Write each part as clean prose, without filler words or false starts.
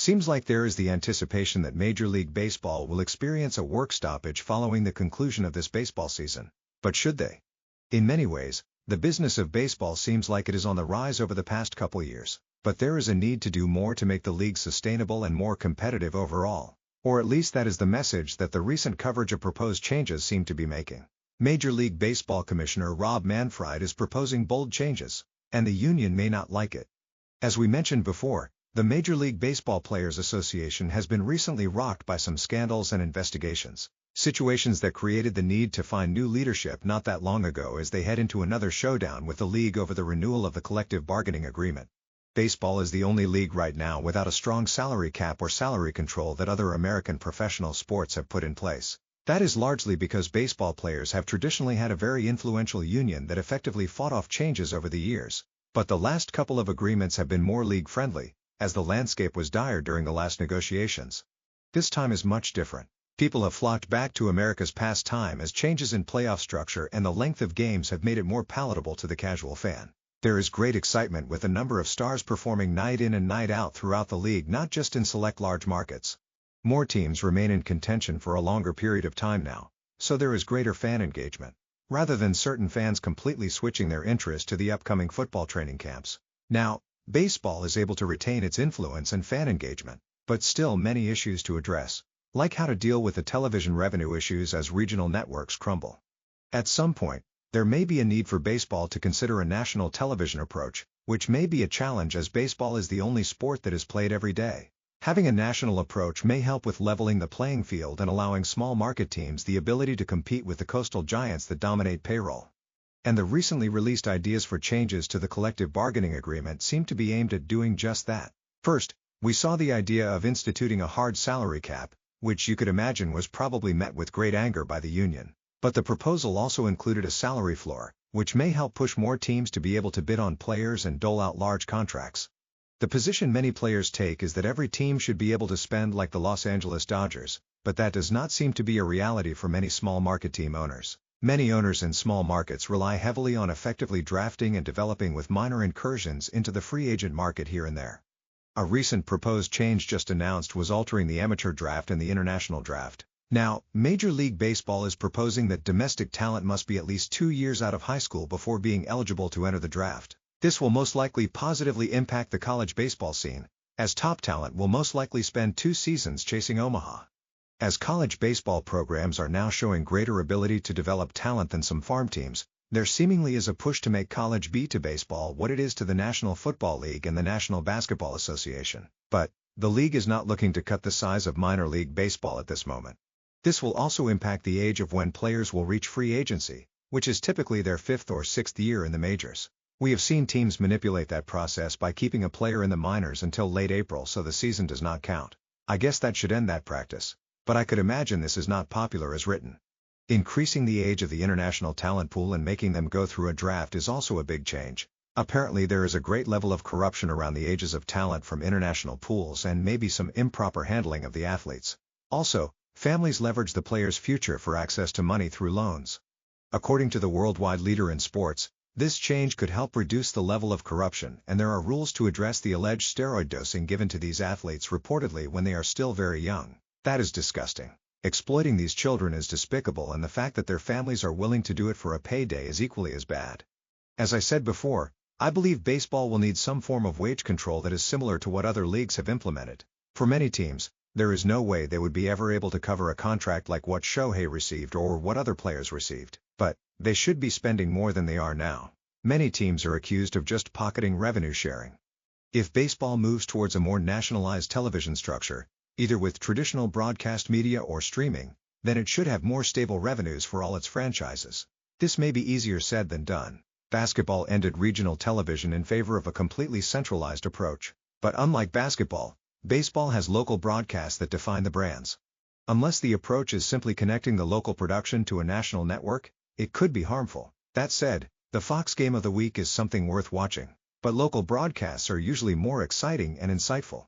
Seems like there is the anticipation that Major League Baseball will experience a work stoppage following the conclusion of this baseball season. But should they? In many ways, the business of baseball seems like it is on the rise over the past couple years, but there is a need to do more to make the league sustainable and more competitive overall. Or at least that is the message that the recent coverage of proposed changes seem to be making. Major League Baseball Commissioner Rob Manfred is proposing bold changes, and the union may not like it. As we mentioned before, the Major League Baseball Players Association has been recently rocked by some scandals and investigations, situations that created the need to find new leadership not that long ago as they head into another showdown with the league over the renewal of the collective bargaining agreement. Baseball is the only league right now without a strong salary cap or salary control that other American professional sports have put in place. That is largely because baseball players have traditionally had a very influential union that effectively fought off changes over the years. But the last couple of agreements have been more league-friendly, as the landscape was dire during the last negotiations. This time is much different. People have flocked back to America's past time as changes in playoff structure and the length of games have made it more palatable to the casual fan. There is great excitement with a number of stars performing night in and night out throughout the league, not just in select large markets. More teams remain in contention for a longer period of time now, so there is greater fan engagement, rather than certain fans completely switching their interest to the upcoming football training camps. Now, baseball is able to retain its influence and fan engagement, but still many issues to address, like how to deal with the television revenue issues as regional networks crumble. At some point, there may be a need for baseball to consider a national television approach, which may be a challenge as baseball is the only sport that is played every day. Having a national approach may help with leveling the playing field and allowing small market teams the ability to compete with the coastal giants that dominate payroll. And the recently released ideas for changes to the collective bargaining agreement seem to be aimed at doing just that. First, we saw the idea of instituting a hard salary cap, which you could imagine was probably met with great anger by the union. But the proposal also included a salary floor, which may help push more teams to be able to bid on players and dole out large contracts. The position many players take is that every team should be able to spend like the Los Angeles Dodgers, but that does not seem to be a reality for many small market team owners. Many owners in small markets rely heavily on effectively drafting and developing with minor incursions into the free agent market here and there. A recent proposed change just announced was altering the amateur draft and the international draft. Now, Major League Baseball is proposing that domestic talent must be at least 2 years out of high school before being eligible to enter the draft. This will most likely positively impact the college baseball scene, as top talent will most likely spend 2 seasons chasing Omaha. As college baseball programs are now showing greater ability to develop talent than some farm teams, there seemingly is a push to make college be to baseball what it is to the National Football League and the National Basketball Association. But the league is not looking to cut the size of minor league baseball at this moment. This will also impact the age of when players will reach free agency, which is typically their 5th or 6th year in the majors. We have seen teams manipulate that process by keeping a player in the minors until late April so the season does not count. I guess that should end that practice, but I could imagine this is not popular as written. Increasing the age of the international talent pool and making them go through a draft is also a big change. Apparently there is a great level of corruption around the ages of talent from international pools and maybe some improper handling of the athletes. Also, families leverage the players' future for access to money through loans. According to the worldwide leader in sports, this change could help reduce the level of corruption, and there are rules to address the alleged steroid dosing given to these athletes reportedly when they are still very young. That is disgusting. Exploiting these children is despicable, and the fact that their families are willing to do it for a payday is equally as bad. As I said before, I believe baseball will need some form of wage control that is similar to what other leagues have implemented. For many teams, there is no way they would be ever able to cover a contract like what Shohei received or what other players received, but they should be spending more than they are now. Many teams are accused of just pocketing revenue sharing. If baseball moves towards a more nationalized television structure, either with traditional broadcast media or streaming, then it should have more stable revenues for all its franchises. This may be easier said than done. Basketball ended regional television in favor of a completely centralized approach. But unlike basketball, baseball has local broadcasts that define the brands. Unless the approach is simply connecting the local production to a national network, it could be harmful. That said, the Fox Game of the Week is something worth watching, but local broadcasts are usually more exciting and insightful.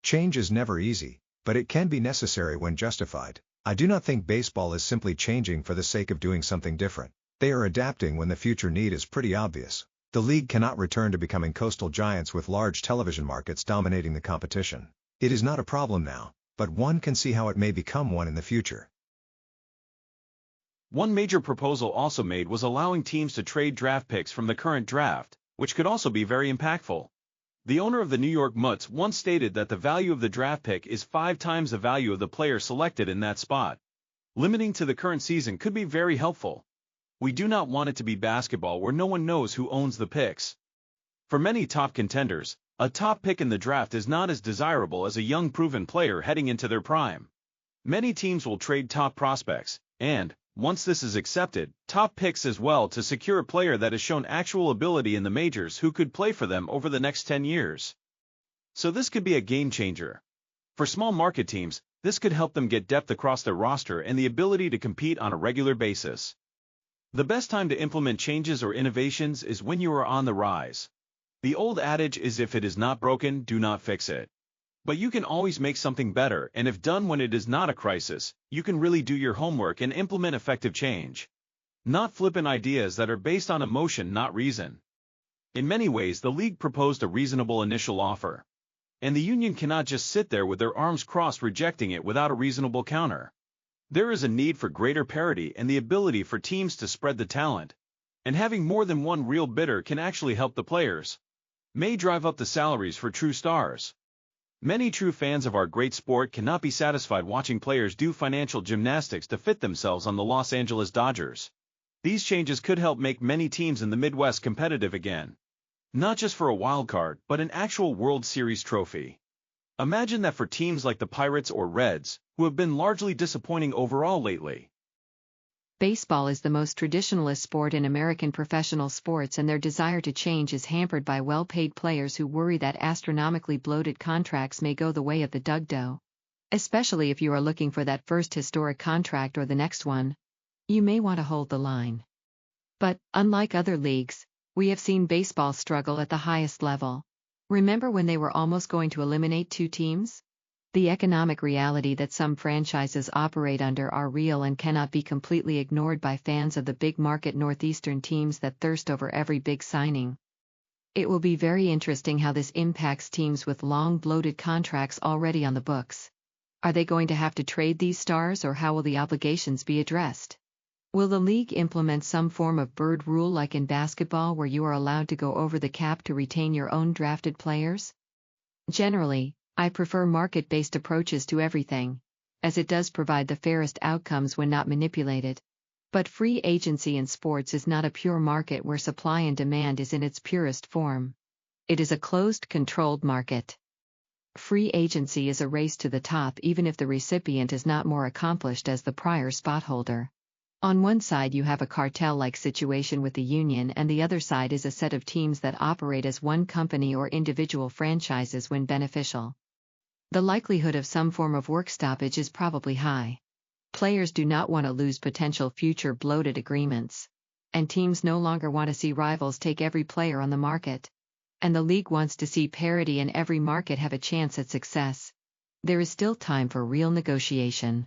Change is never easy, but it can be necessary when justified. I do not think baseball is simply changing for the sake of doing something different. They are adapting when the future need is pretty obvious. The league cannot return to becoming coastal giants with large television markets dominating the competition. It is not a problem now, but one can see how it may become one in the future. One major proposal also made was allowing teams to trade draft picks from the current draft, which could also be very impactful. The owner of the New York Mets once stated that the value of the draft pick is 5 times the value of the player selected in that spot. Limiting to the current season could be very helpful. We do not want it to be basketball where no one knows who owns the picks. For many top contenders, a top pick in the draft is not as desirable as a young proven player heading into their prime. Many teams will trade top prospects, and, once this is accepted, top picks as well to secure a player that has shown actual ability in the majors who could play for them over the next 10 years. So this could be a game changer. For small market teams, this could help them get depth across their roster and the ability to compete on a regular basis. The best time to implement changes or innovations is when you are on the rise. The old adage is if it is not broken, do not fix it. But you can always make something better, and if done when it is not a crisis, you can really do your homework and implement effective change. Not flippant ideas that are based on emotion, not reason. In many ways, the league proposed a reasonable initial offer. And the union cannot just sit there with their arms crossed rejecting it without a reasonable counter. There is a need for greater parity and the ability for teams to spread the talent. And having more than one real bidder can actually help the players. May drive up the salaries for true stars. Many true fans of our great sport cannot be satisfied watching players do financial gymnastics to fit themselves on the Los Angeles Dodgers. These changes could help make many teams in the Midwest competitive again. Not just for a wild card, but an actual World Series trophy. Imagine that for teams like the Pirates or Reds, who have been largely disappointing overall lately. Baseball is the most traditionalist sport in American professional sports, and their desire to change is hampered by well-paid players who worry that astronomically bloated contracts may go the way of the Dough. Especially if you are looking for that first historic contract or the next one. You may want to hold the line. But, unlike other leagues, we have seen baseball struggle at the highest level. Remember when they were almost going to eliminate 2 teams? The economic reality that some franchises operate under are real and cannot be completely ignored by fans of the big market Northeastern teams that thirst over every big signing. It will be very interesting how this impacts teams with long bloated contracts already on the books. Are they going to have to trade these stars, or how will the obligations be addressed? Will the league implement some form of bird rule like in basketball where you are allowed to go over the cap to retain your own drafted players? Generally, I prefer market-based approaches to everything, as it does provide the fairest outcomes when not manipulated. But free agency in sports is not a pure market where supply and demand is in its purest form. It is a closed, controlled market. Free agency is a race to the top even if the recipient is not more accomplished as the prior spot holder. On one side you have a cartel-like situation with the union, and the other side is a set of teams that operate as one company or individual franchises when beneficial. The likelihood of some form of work stoppage is probably high. Players do not want to lose potential future bloated agreements. And teams no longer want to see rivals take every player on the market. And the league wants to see parity and every market have a chance at success. There is still time for real negotiation.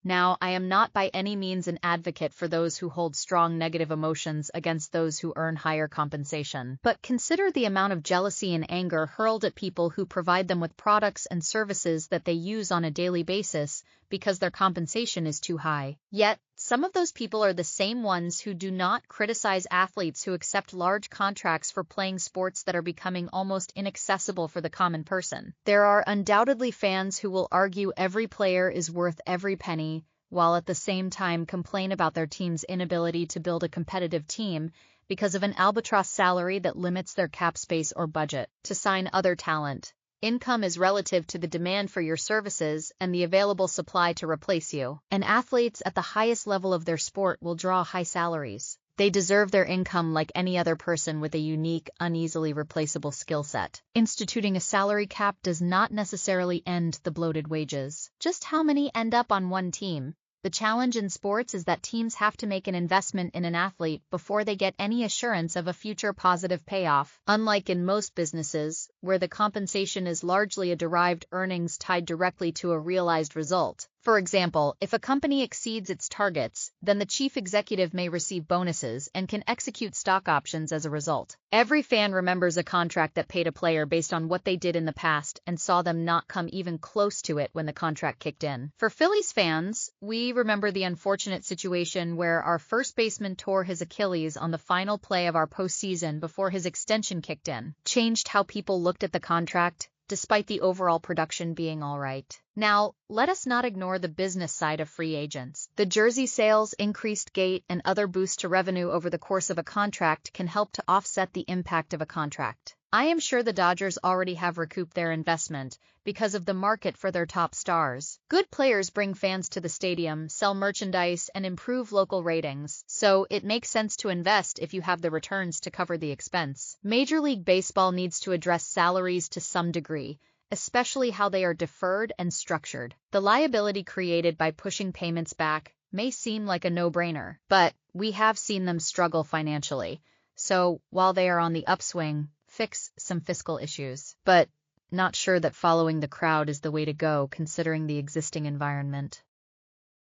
Now, I am not by any means an advocate for those who hold strong negative emotions against those who earn higher compensation. But consider the amount of jealousy and anger hurled at people who provide them with products and services that they use on a daily basis because their compensation is too high. Yet, some of those people are the same ones who do not criticize athletes who accept large contracts for playing sports that are becoming almost inaccessible for the common person. There are undoubtedly fans who will argue every player is worth every penny, while at the same time complain about their team's inability to build a competitive team because of an albatross salary that limits their cap space or budget to sign other talent. Income is relative to the demand for your services and the available supply to replace you. And athletes at the highest level of their sport will draw high salaries. They deserve their income like any other person with a unique, uneasily replaceable skill set. Instituting a salary cap does not necessarily end the bloated wages. Just how many end up on one team? The challenge in sports is that teams have to make an investment in an athlete before they get any assurance of a future positive payoff. Unlike in most businesses, where the compensation is largely a derived earnings tied directly to a realized result, For example, if a company exceeds its targets, then the chief executive may receive bonuses and can execute stock options as a result. Every fan remembers a contract that paid a player based on what they did in the past and saw them not come even close to it when the contract kicked in. For Phillies fans, we remember the unfortunate situation where our first baseman tore his Achilles on the final play of our postseason before his extension kicked in. Changed how people looked at the contract, despite the overall production being all right. Now, let us not ignore the business side of free agents. The jersey sales, increased gate, and other boosts to revenue over the course of a contract can help to offset the impact of a contract. I am sure the Dodgers already have recouped their investment because of the market for their top stars. Good players bring fans to the stadium, sell merchandise, and improve local ratings, so it makes sense to invest if you have the returns to cover the expense. Major League Baseball needs to address salaries to some degree, especially how they are deferred and structured. The liability created by pushing payments back may seem like a no-brainer, but we have seen them struggle financially. So, while they are on the upswing, fix some fiscal issues. But not sure that following the crowd is the way to go considering the existing environment.